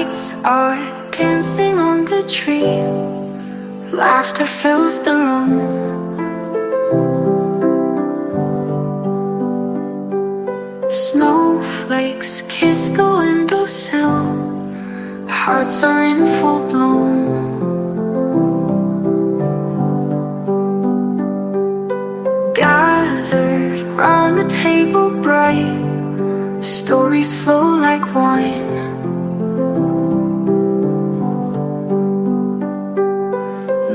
Lights are dancing on the tree. Laughter fills the room. Snowflakes kiss the windowsill. Hearts are in full bloom. Gathered round the table bright, stories flow like wine.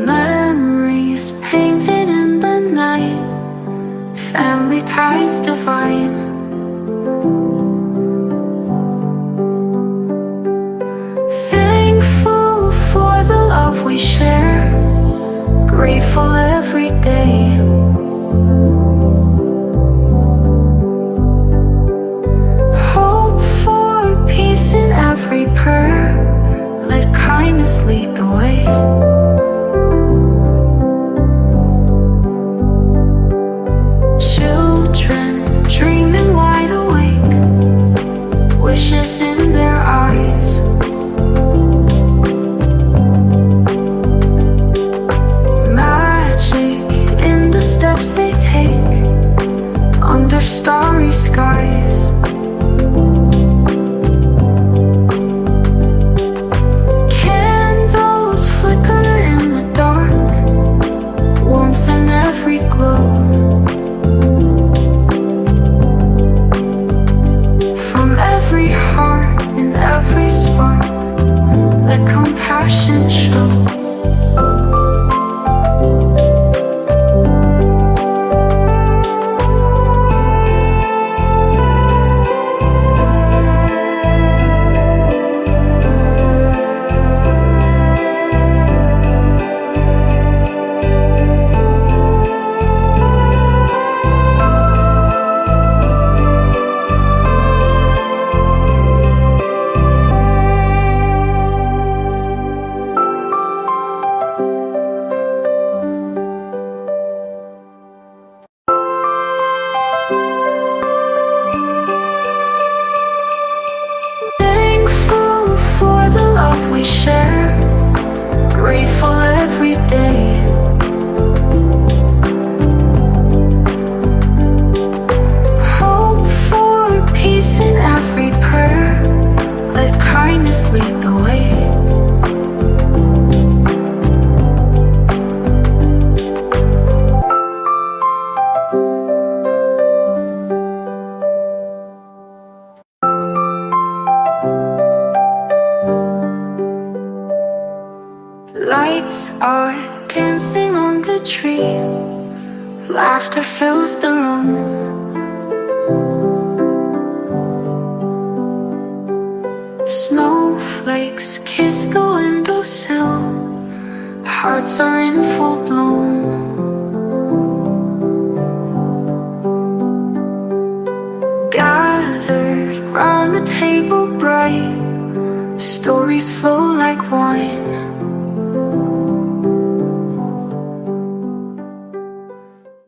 Memories painted in the night, family ties divine. Thankful for the love we share, grateful every day. Hope for peace in every prayer, let kindness lead the way. Dreaming wide awake, wishes in their eyes. Magic in the steps they take, under starry skies. Candles flicker in the dark, warmth in every glow. Every heart and every spark, let compassion show. We share, grateful every day. Hope for peace in every prayer, let kindness lead the way. Lights are dancing on the tree. Laughter fills the room. Snowflakes kiss the windowsill. Hearts are in full bloom. Gathered round the table bright, stories flow like wine.